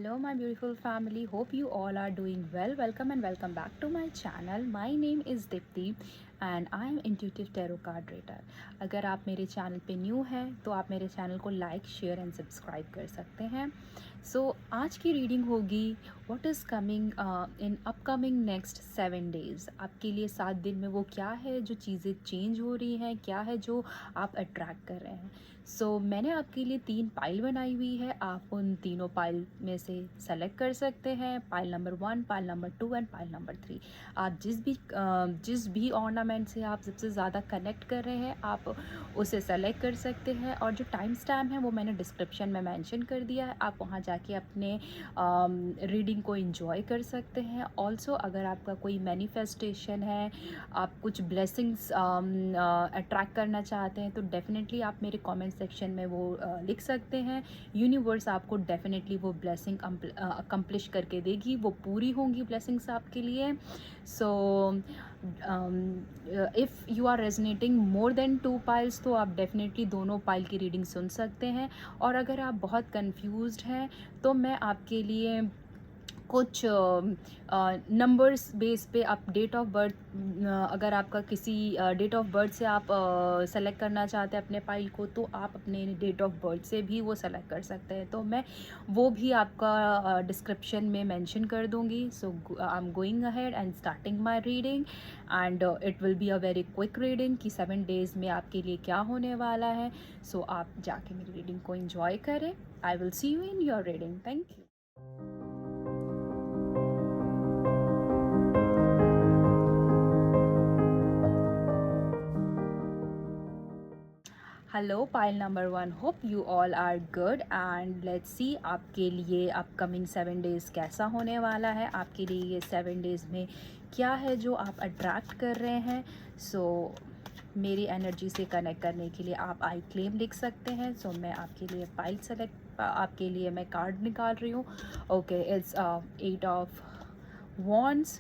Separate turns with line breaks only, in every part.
Hello, my beautiful family. Hope you all are doing well. Welcome and welcome back to my channel. My name is Dipti and I am Intuitive Tarot Card Reader. अगर आप मेरे channel पे new हैं तो आप मेरे channel को like share and subscribe कर सकते हैं. आज की रीडिंग होगी what is coming in upcoming next 7 days. आपके लिए 7 दिन में वो क्या है जो चीज़ें चेंज हो रही हैं, क्या है जो आप अट्रैक्ट कर रहे हैं. मैंने आपके लिए 3 पाइल बनाई हुई है. आप उन तीनों पाइल में से सेलेक्ट कर सकते हैं. Pile number 1, pile number 2 and pile number 3. आप जिस भी ऑर्नामेंट से आप सबसे ज़्यादा कनेक्ट कर रहे हैं आप उसे सेलेक्ट कर सकते हैं. और जो टाइम स्टैम्प है वो मैंने डिस्क्रिप्शन में मेंशन कर दिया है. आप वहाँ जाके अपने रीडिंग को एंजॉय कर सकते हैं. ऑल्सो अगर आपका कोई मैनिफेस्टेशन है, आप कुछ ब्लेसिंग्स अट्रैक्ट करना चाहते हैं तो डेफिनेटली आप मेरे कमेंट सेक्शन में वो लिख सकते हैं. यूनिवर्स आपको डेफिनेटली वो ब्लेसिंग अकम्प्लिश करके देगी, वो पूरी होंगी ब्लेसिंग्स आपके लिए. So if you are resonating more than 2 piles तो आप डेफिनेटली दोनों पाइल की रीडिंग सुन सकते हैं. और अगर आप बहुत कंफ्यूज्ड हैं तो मैं आपके लिए कुछ नंबर्स बेस पे आप डेट ऑफ बर्थ, अगर आपका किसी डेट ऑफ बर्थ से आप सेलेक्ट करना चाहते हैं अपने पाइल को तो आप अपने डेट ऑफ बर्थ से भी वो सेलेक्ट कर सकते हैं. तो मैं वो भी आपका डिस्क्रिप्शन में मेंशन कर दूंगी. I am going ahead and starting my reading and it will be a very quick reading कि 7 days में आपके लिए क्या होने वाला है. आप जाके मेरी रीडिंग को एंजॉय करें. I will see you in your reading. Thank you. Hello pile number 1. Hope you all are good and let's see आपके लिए अपकमिंग 7 days कैसा होने वाला है. आपके लिए ये 7 days में क्या है जो आप अट्रैक्ट कर रहे हैं. मेरी एनर्जी से कनेक्ट करने के लिए आप आई क्लेम लिख सकते हैं. मैं आपके लिए पाइल सेलेक्ट आपके लिए मैं कार्ड निकाल रही हूँ. Okay, it's 8 of wands,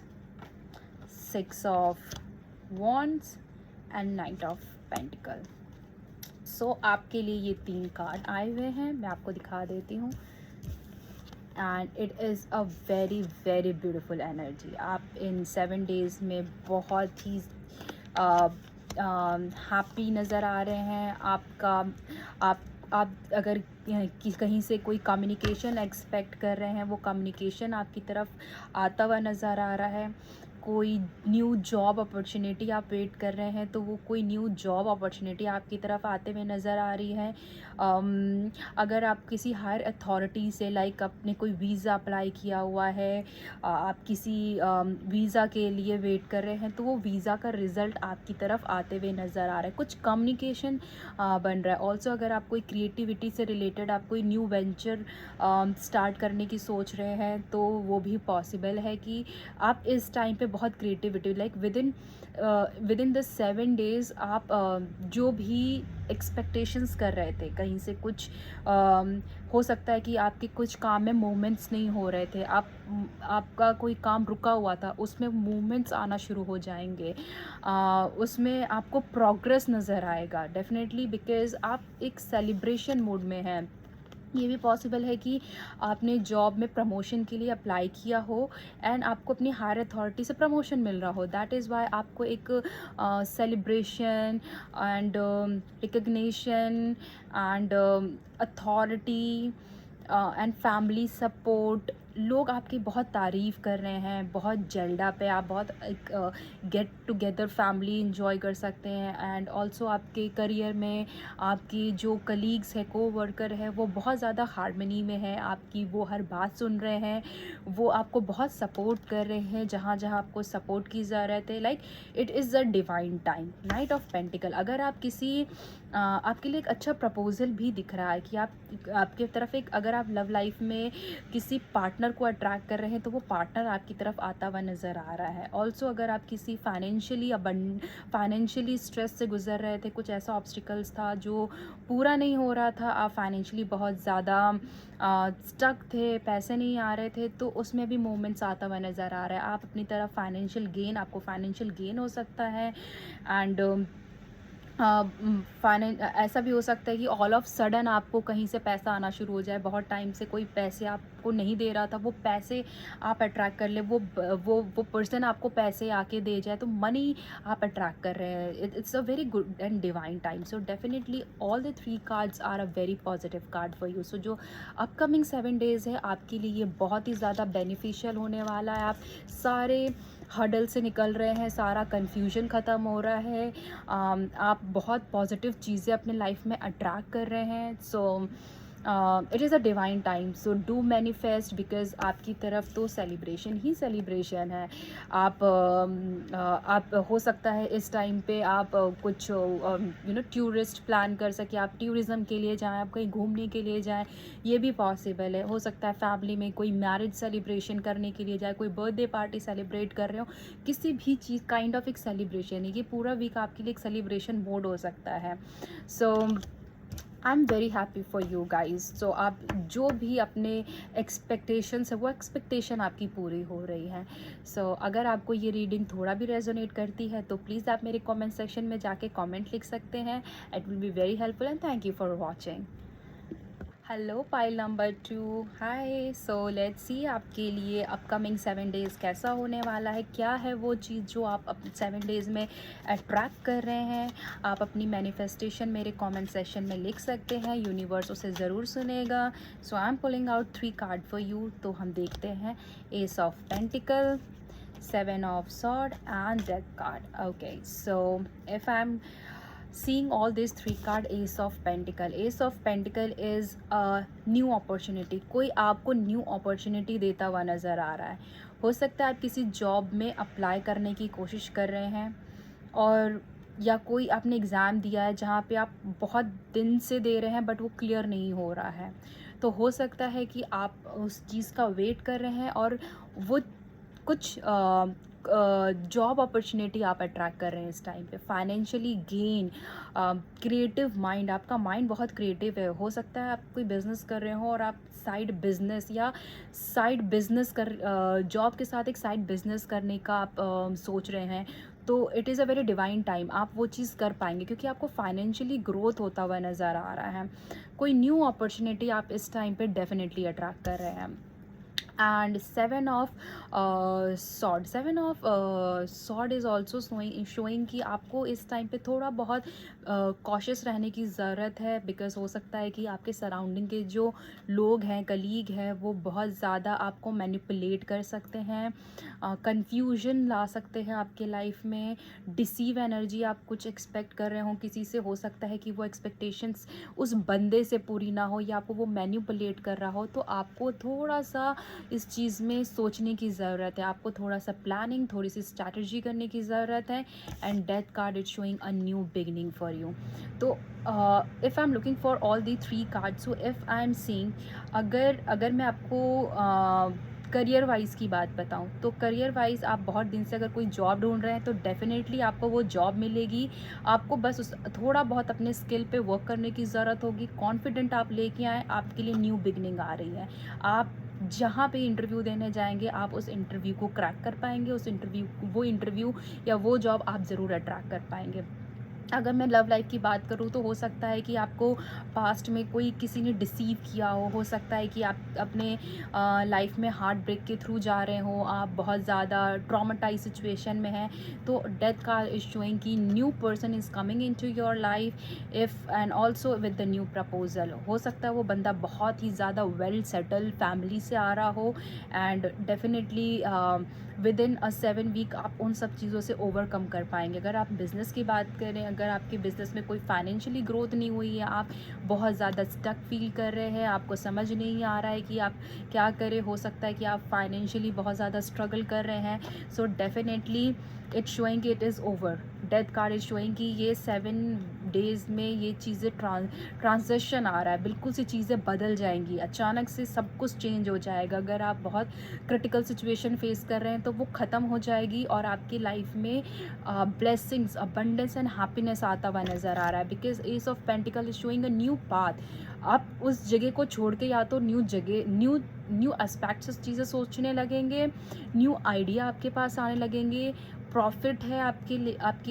6 of wands and night of pentacle. आपके लिए ये 3 कार्ड आए हुए हैं. मैं आपको दिखा देती हूँ. And it is a very very beautiful energy. आप इन 7 days में बहुत ही हैप्पी नज़र आ रहे हैं. आप अगर कहीं से कोई कम्युनिकेशन एक्सपेक्ट कर रहे हैं वो कम्युनिकेशन आपकी तरफ आता हुआ नज़र आ रहा है. कोई न्यू जॉब अपॉर्चुनिटी आप वेट कर रहे हैं तो वो कोई न्यू जॉब अपॉर्चुनिटी आपकी तरफ आते हुए नज़र आ रही है. अगर आप किसी हायर अथॉरिटी से लाइक आपने कोई वीज़ा अप्लाई किया हुआ है, आप किसी वीज़ा के लिए वेट कर रहे हैं तो वो वीज़ा का रिज़ल्ट आपकी तरफ आते हुए नज़र आ रहा है. कुछ कम्युनिकेशन बन रहा है. ऑल्सो अगर आप कोई क्रिएटिविटी से रिलेटेड आप कोई न्यू वेंचर स्टार्ट करने की सोच रहे हैं तो वो भी पॉसिबल है कि आप इस टाइम पे बहुत creativity like with in the 7 days आप जो भी एक्सपेक्टेशंस कर रहे थे कहीं से कुछ हो सकता है कि आपके कुछ काम में मूवमेंट्स नहीं हो रहे थे. आपका कोई काम रुका हुआ था उसमें मूवमेंट्स आना शुरू हो जाएंगे. उसमें आपको प्रोग्रेस नज़र आएगा डेफिनेटली बिकॉज़ आप एक सेलिब्रेशन मूड में हैं. ये भी पॉसिबल है कि आपने जॉब में प्रमोशन के लिए अप्लाई किया हो एंड आपको अपनी हायर अथॉरिटी से प्रमोशन मिल रहा हो. दैट इज़ वाई आपको एक celebration and recognition and authority and family support, लोग आपकी बहुत तारीफ़ कर रहे हैं. बहुत जेल्डा पे आप बहुत एक गेट टुगेदर फैमिली इंजॉय कर सकते हैं. एंड ऑल्सो आपके करियर में आपकी जो कलीग्स है, को वर्कर है, वो बहुत ज़्यादा हार्मनी में है. आपकी वो हर बात सुन रहे हैं, वो आपको बहुत सपोर्ट कर रहे हैं जहाँ जहाँ आपको सपोर्ट की ज़रूरत है. Like it is a divine time. Night of pentacle. अगर आप किसी आपके लिए एक अच्छा प्रपोज़ल भी दिख रहा है कि आपकी तरफ एक, अगर आप लव लाइफ में किसी पार्टनर को अट्रैक्ट कर रहे हैं तो वो पार्टनर आपकी तरफ आता हुआ नज़र आ रहा है. ऑल्सो अगर आप किसी फाइनेंशियली स्ट्रेस से गुजर रहे थे, कुछ ऐसा ऑब्स्टिकल्स था जो पूरा नहीं हो रहा था, आप फाइनेंशियली बहुत ज़्यादा स्टक थे, पैसे नहीं आ रहे थे, तो उसमें भी मूवमेंट्स आता हुआ नज़र आ रहा है. आप अपनी तरफ आपको फाइनेंशियल गेन हो सकता है. एंड ऐसा भी हो सकता है कि ऑल ऑफ सडन आपको कहीं से पैसा आना शुरू हो जाए, बहुत टाइम से कोई पैसे आपको नहीं दे रहा था, वो पैसे आप अट्रैक्ट कर ले, वो पर्सन आपको पैसे आके दे जाए, तो मनी आप अट्रैक्ट कर रहे हैं। It's a very good and divine time. So definitely all the 3 cards are a very positive card for you. So जो अपकमिंग 7 डेज़ है आपके लिए ये बहुत ही ज़्यादा बेनिफिशियल होने वाला है। आप सारे हडल से निकल रहे हैं, सारा कन्फ्यूजन ख़त्म हो रहा है, आप बहुत पॉजिटिव चीज़ें अपने लाइफ में अट्रैक्ट कर रहे हैं। So it is a divine time. So do manifest, because आपकी तरफ तो सेलिब्रेशन ही सेलिब्रेशन है। आप हो सकता है इस टाइम पे आप कुछ टूरिस्ट प्लान कर सके, आप टूरिज़्म के लिए जाएं, आप कहीं घूमने के लिए जाएं, ये भी पॉसिबल है। हो सकता है फैमिली में कोई मैरिज सेलिब्रेशन करने के लिए जाए, कोई बर्थडे पार्टी सेलिब्रेट कर रहे हो, किसी भी चीज़ काइंड ऑफ एक सेलिब्रेशन है। ये पूरा वीक आपके लिए एक सेलिब्रेशन मोड हो सकता है। So I am very happy for you guys. So आप जो भी अपने एक्सपेक्टेशंस है, वो एक्सपेक्टेशन आपकी पूरी हो रही है। सो अगर आपको ये रीडिंग थोड़ा भी रेजोनेट करती है तो प्लीज़ आप मेरे कमेंट सेक्शन में जाके कमेंट लिख सकते हैं। It will be very helpful and thank you for watching. Hello pile number 2, hi. So let's see आपके लिए अपकमिंग 7 डेज़ कैसा होने वाला है, क्या है वो चीज़ जो आप 7 डेज़ में अट्रैक्ट कर रहे हैं। आप अपनी मैनिफेस्टेशन मेरे कमेंट सेक्शन में लिख सकते हैं, यूनिवर्स उसे ज़रूर सुनेगा। So I am pulling out 3 card for you. तो हम देखते हैं ace of pentacles, 7 of swords and death card. Okay, so if I am seeing all these 3 card, ace of pentacle is a new opportunity। कोई आपको new opportunity देता हुआ नज़र आ रहा है। हो सकता है आप किसी जॉब में अप्लाई करने की कोशिश कर रहे हैं, और या कोई आपने एग्ज़ाम दिया है जहाँ पे आप बहुत दिन से दे रहे हैं बट वो क्लियर नहीं हो रहा है। तो हो सकता है कि आप उस चीज़ का वेट कर रहे हैं और वो कुछ जॉब अपॉर्चुनिटी आप अट्रैक्ट कर रहे हैं इस टाइम पे। फाइनेंशियली गेन, क्रिएटिव माइंड, आपका माइंड बहुत क्रिएटिव है। हो सकता है आप कोई बिज़नेस कर रहे हो और आप साइड बिज़नेस या साइड बिज़नेस कर जॉब के साथ एक साइड बिज़नेस करने का आप सोच रहे हैं। तो it is a very divine time, आप वो चीज़ कर पाएंगे क्योंकि आपको फाइनेंशियली ग्रोथ होता हुआ नज़र आ रहा है। कोई न्यू अपॉर्चुनिटी आप इस टाइम पे डेफिनेटली अट्रैक्ट कर रहे हैं। and 7 of sword is also showing कि आपको इस टाइम पे थोड़ा बहुत कॉशियस रहने की ज़रूरत है, बिकॉज़ हो सकता है कि आपके सराउंडिंग के जो लोग हैं, कलीग हैं, वो बहुत ज़्यादा आपको मैनिपुलेट कर सकते हैं, कंफ्यूजन ला सकते हैं आपके लाइफ में। डिसीव एनर्जी, आप कुछ एक्सपेक्ट कर रहे हो किसी से, हो सकता है कि वो एक्सपेक्टेशंस उस बंदे से पूरी ना हो या आपको वो मैनिपुलेट कर रहा हो। तो आपको थोड़ा सा इस चीज़ में सोचने की ज़रूरत है, आपको थोड़ा सा प्लानिंग, थोड़ी सी स्ट्रैटेजी करने की ज़रूरत है। And death card is showing a new beginning for you. तो if I am looking for all the 3 card, so if I am seeing, अगर मैं आपको करियर वाइज की बात बताऊं, तो करियर वाइज आप बहुत दिन से अगर कोई जॉब ढूंढ रहे हैं तो डेफिनेटली आपको वो जॉब मिलेगी। आपको बस उस थोड़ा बहुत अपने स्किल पे वर्क करने की ज़रूरत होगी। कॉन्फिडेंट आप लेके आए, आपके लिए न्यू बिगनिंग आ रही है। आप जहाँ पे इंटरव्यू देने जाएंगे आप उस इंटरव्यू को क्रैक कर पाएंगे, वो इंटरव्यू या वो जॉब आप ज़रूर अट्रैक्ट कर पाएंगे। अगर मैं लव लाइफ की बात करूँ तो हो सकता है कि आपको पास्ट में कोई किसी ने डिसीव किया हो सकता है कि आप अपने लाइफ में हार्ट ब्रेक के थ्रू जा रहे हो, आप बहुत ज़्यादा ट्रॉमेटाइज सिचुएशन में हैं। तो डेथ कार्ड इज शोइंग कि new person is coming into your life if and also with the new proposal. हो सकता है वो बंदा बहुत ही ज़्यादा वेल सेटल फैमिली से आ रहा हो, and definitely within a 7 week आप उन सब चीज़ों से ओवरकम कर पाएंगे। अगर आप बिज़नेस की बात करें, अगर आपके बिज़नेस में कोई फाइनेंशियली ग्रोथ नहीं हुई है, आप बहुत ज़्यादा स्टक फील कर रहे हैं, आपको समझ नहीं आ रहा है कि आप क्या करें, हो सकता है कि आप फाइनेंशियली बहुत ज़्यादा स्ट्रगल कर रहे हैं। सो डेफिनेटली इट्स शोइंग कि it is over. Death card is showing कि ये 7 डेज़ में ये चीज़ें ट्रांजिशन आ रहा है, बिल्कुल सी चीज़ें बदल जाएंगी, अचानक से सब कुछ चेंज हो जाएगा। अगर आप बहुत क्रिटिकल सिचुएशन फेस कर रहे हैं तो वो ख़त्म हो जाएगी और आपकी लाइफ में ब्लेसिंग्स, अबंडेंस एंड हैप्पीनेस आता हुआ नज़र आ रहा है, because S of pentacle is showing a new path. आप उस जगह को छोड़ के या तो न्यू जगह, न्यू एस्पेक्ट्स चीज़ें सोचने लगेंगे, न्यू आइडिया आपके पास आने लगेंगे, प्रॉफिट है आपके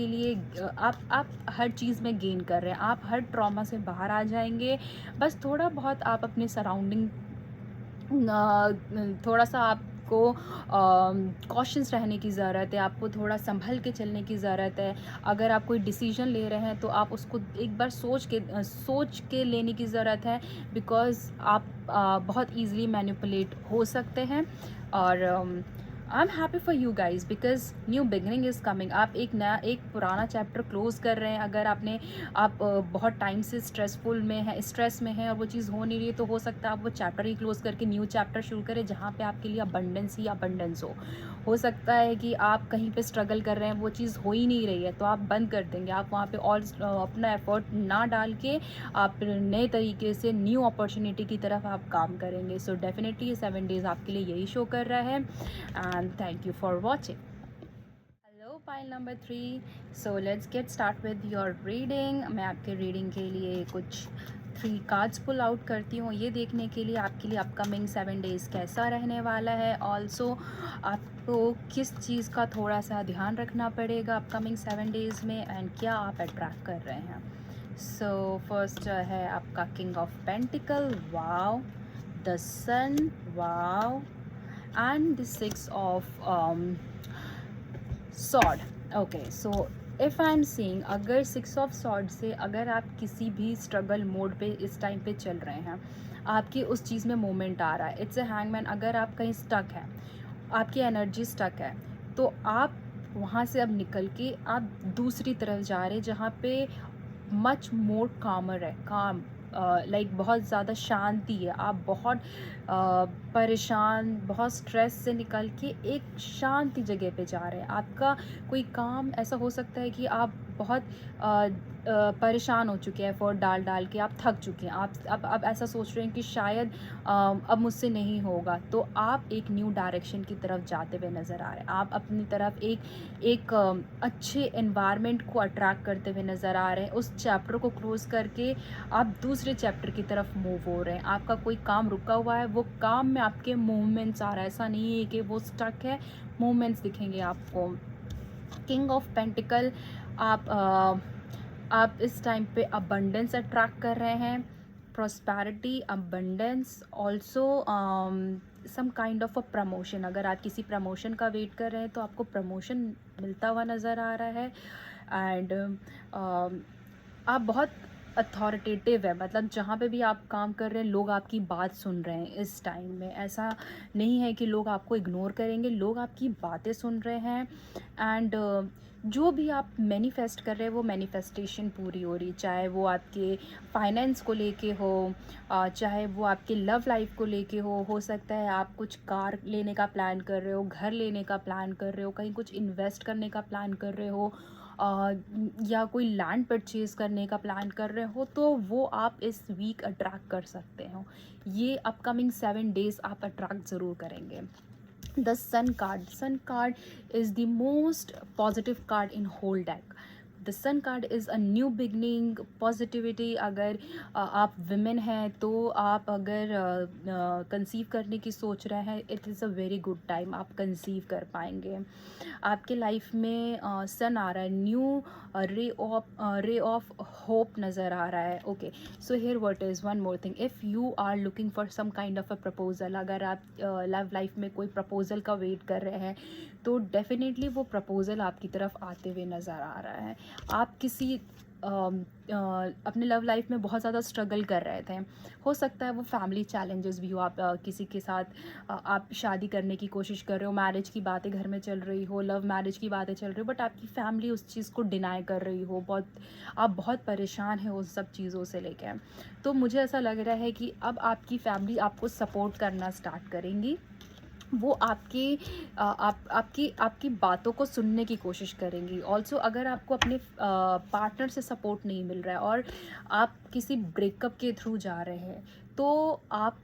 लिए। आप हर चीज़ में गेन कर रहे हैं, आप हर ट्रॉमा से बाहर आ जाएंगे। बस थोड़ा बहुत आप अपने सराउंडिंग थोड़ा सा आपको कॉशियस रहने की ज़रूरत है, आपको थोड़ा संभल के चलने की ज़रूरत है। अगर आप कोई डिसीजन ले रहे हैं तो आप उसको एक बार सोच के लेने की ज़रूरत है, बिकॉज़ आप बहुत ईज़िली मैनिपुलेट हो सकते हैं। और I am happy for you guys because new beginning is coming. आप एक पुराना चैप्टर क्लोज कर रहे हैं। अगर आप बहुत टाइम से स्ट्रेस में हैं और वो चीज़ हो नहीं रही है, तो हो सकता है आप वो चैप्टर ही क्लोज करके न्यू चैप्टर शुरू करें, जहाँ पे आपके लिए अबंडेंस ही अबंडेंस हो सकता है कि आप कहीं पे स्ट्रगल कर रहे हैं, वो चीज़ हो ही नहीं रही है, तो आप बंद कर देंगे। आप वहाँ पे और अपना एफर्ट ना डाल के आप नए तरीके से न्यू अपॉर्चुनिटी की तरफ आप काम करेंगे। सो डेफिनेटली ये 7 डेज़ आपके लिए यही शो कर रहा है। And thank you for watching. Hello pile number 3। So let's get start with your reading. मैं आपके रीडिंग के लिए कुछ 3 कार्ड्स पुल आउट करती हूँ, ये देखने के लिए आपके लिए अपकमिंग 7 डेज़ कैसा रहने वाला है। ऑल्सो आपको किस चीज़ का थोड़ा सा ध्यान रखना पड़ेगा अपकमिंग 7 डेज़ में, एंड क्या आप अट्रैक्ट कर रहे हैं। सो फर्स्ट है आपका king of pentacle, wow, the sun, wow, and the 6 of sword. Okay, so if I am seeing, अगर 6 ऑफ सॉर्ड से अगर आप किसी भी स्ट्रगल मोड पे इस टाइम पे चल रहे हैं, आपकी उस चीज़ में मोमेंट आ रहा है, इट्स अ हैंगमैन। अगर आप कहीं स्टक हैं, आपकी एनर्जी स्टक है, तो आप वहाँ से अब निकल के आप दूसरी तरफ जा रहे हैं, जहाँ पे मच मोर कामर है, काम लाइक बहुत ज़्यादा शांति है। आप बहुत परेशान, बहुत स्ट्रेस से निकल के एक शांति जगह पे जा रहे हैं। आपका कोई काम ऐसा हो सकता है कि आप बहुत परेशान हो चुके हैं, एफर्ट डाल के आप थक चुके हैं। आप अब ऐसा सोच रहे हैं कि शायद अब मुझसे नहीं होगा, तो आप एक न्यू डायरेक्शन की तरफ जाते हुए नज़र आ रहे हैं। आप अपनी तरफ एक अच्छे एनवायरनमेंट को अट्रैक्ट करते हुए नज़र आ रहे हैं। उस चैप्टर को क्लोज़ करके आप दूसरे चैप्टर की तरफ मूव हो रहे हैं। आपका कोई काम रुका हुआ है, वो काम में आपके मूवमेंट्स आ रहा है, ऐसा नहीं है कि वो स्टक है, मूवमेंट्स दिखेंगे आपको। किंग ऑफ पेंटिकल, आप इस टाइम पे अबंडेंस अट्रैक्ट कर रहे हैं, prosperity, abundance, also some kind of a promotion. अगर आप किसी प्रमोशन का वेट कर रहे हैं, तो आपको प्रमोशन मिलता हुआ नज़र आ रहा है। एंड आप बहुत अथॉरिटेटिव है, मतलब जहाँ पे भी आप काम कर रहे हैं, लोग आपकी बात सुन रहे हैं इस टाइम में। ऐसा नहीं है कि लोग आपको इग्नोर करेंगे, लोग आपकी बातें सुन रहे हैं। एंड जो भी आप मैनिफेस्ट कर रहे हैं, वो मैनिफेस्टेशन पूरी हो रही, चाहे वो आपके फाइनेंस को लेके हो, चाहे वो आपके लव लाइफ को लेके हो सकता है आप कुछ कार लेने का प्लान कर रहे हो, घर लेने का प्लान कर रहे हो, कहीं कुछ इन्वेस्ट करने का प्लान कर रहे हो, या कोई लैंड परचेज़ करने का प्लान कर रहे हो, तो वो आप इस वीक अट्रैक्ट कर सकते हो। ये अपकमिंग 7 डेज़ आप अट्रैक्ट ज़रूर करेंगे। The sun card is the most positive card in whole deck. The sun card is a new beginning, positivity. अगर आप विमेन हैं, तो आप अगर कंसीव करने की सोच रहे हैं, it is a very good time, आप कंसीव कर पाएंगे। आपके लाइफ में सन आ रहा है, न्यू रे ऑफ होप नज़र आ रहा है। Okay, so here what is one more thing, if you are looking for some kind of a proposal, अगर आप लव लाइफ में कोई प्रपोजल का वेट कर रहे हैं, तो डेफिनेटली वो प्रपोजल आपकी तरफ आते हुए नज़र आ रहा है। आप किसी अपने लव लाइफ में बहुत ज़्यादा स्ट्रगल कर रहे थे, हो सकता है वो फैमिली चैलेंजेस भी हो, आप किसी के साथ आप शादी करने की कोशिश कर रहे हो, मैरिज की बातें घर में चल रही हो, लव मैरिज की बातें चल रही हो, बट आपकी फैमिली उस चीज़ को डिनाई कर रही हो, आप बहुत परेशान हैं उस सब चीज़ों से लेकर। तो मुझे ऐसा लग रहा है कि अब आपकी फैमिली आपको सपोर्ट करना स्टार्ट करेंगी, वो आपकी बातों को सुनने की कोशिश करेंगी। ऑल्सो अगर आपको अपने पार्टनर से सपोर्ट नहीं मिल रहा है और आप किसी ब्रेकअप के थ्रू जा रहे हैं, तो आप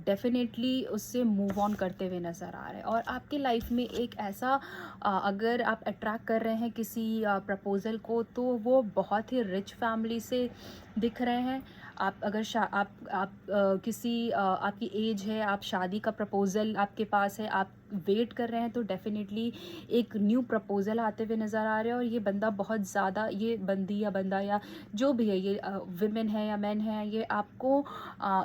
डेफिनेटली उससे मूव ऑन करते हुए नज़र आ रहे हैं। और आपके लाइफ में एक ऐसा अगर आप अट्रैक्ट कर रहे हैं किसी प्रपोज़ल को, तो वो बहुत ही रिच फैमिली से दिख रहे हैं। आप अगर किसी आपकी एज है, आप शादी का प्रपोज़ल आपके पास है, आप वेट कर रहे हैं तो डेफिनेटली एक न्यू प्रपोज़ल आते हुए नज़र आ रहे हैं। और ये बंदा बहुत ज़्यादा, ये बंदी या बंदा या जो भी है, ये विमेन है या मैन है, ये आपको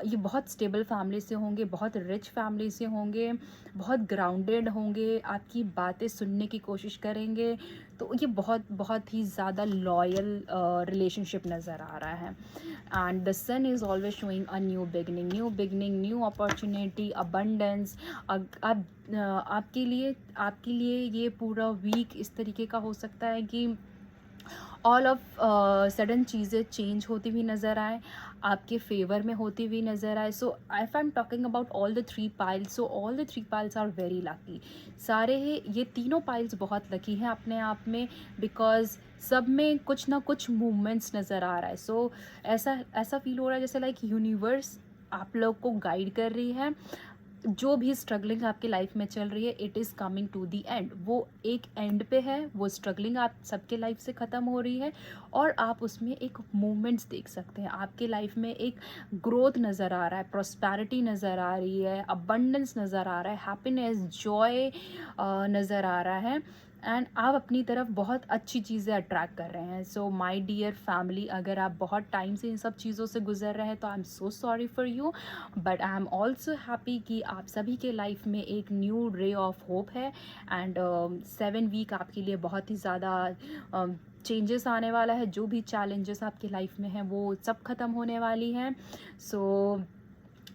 ये बहुत स्टेबल फैमिली से होंगे, बहुत रिच फैमिली से होंगे, बहुत ग्राउंडेड होंगे, आपकी बातें सुनने की कोशिश करेंगे। तो ये बहुत ही ज़्यादा लॉयल रिलेशनशिप नज़र आ रहा है। And the sun is always showing a new beginning, new opportunity, abundance. अब आपके लिए ये पूरा वीक इस तरीके का हो सकता है कि ऑल ऑफ सडन चीज़ें चेंज होती हुई नज़र आए, आपके फेवर में होती हुई नज़र आए। So if I am talking about all the 3 piles, so all the 3 piles are very lucky. सारे ही ये तीनों पाइल्स बहुत लकी हैं अपने आप में, बिकॉज सब में कुछ ना कुछ मूवमेंट्स नज़र आ रहा है। सो ऐसा ऐसा फील हो रहा है जैसे लाइक यूनिवर्स आप लोग को गाइड कर रही है। जो भी स्ट्रगलिंग आपकी लाइफ में चल रही है, it is coming to the end. वो एक एंड पे है, वो स्ट्रगलिंग आप सबके लाइफ से ख़त्म हो रही है और आप उसमें एक मूवमेंट्स देख सकते हैं। आपके लाइफ में एक ग्रोथ नज़र आ रहा है, प्रॉस्पेरिटी नज़र आ रही है, अबंडेंस नज़र आ रहा है, हैप्पीनेस, जॉय नज़र आ रहा है। एंड आप अपनी तरफ बहुत अच्छी चीज़ें अट्रैक्ट कर रहे हैं। सो माय डियर फैमिली, अगर आप बहुत टाइम से इन सब चीज़ों से गुजर रहे हैं तो I am so sorry for you, but I am also happy कि आप सभी के लाइफ में एक न्यू रे ऑफ होप है। एंड 7 वीक आपके लिए बहुत ही ज़्यादा चेंजेस आने वाला है। जो भी चैलेंजेस आपकी लाइफ में हैं वो सब ख़त्म होने वाली हैं। So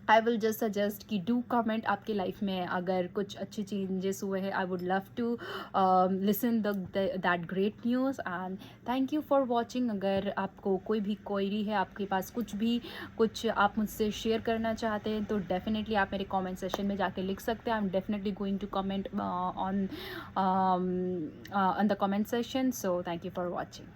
I will just suggest कि डू कमेंट आपके लाइफ में अगर कुछ अच्छे चेंजेस हुए हैं। I would love to listen that great news. And thank you for watching. अगर आपको कोई भी क्वेरी है, आपके पास कुछ आप मुझसे शेयर करना चाहते हैं तो डेफिनेटली आप मेरे कमेंट सेशन में जाके लिख सकते हैं। I am definitely going to comment on the comment session. So thank you for watching.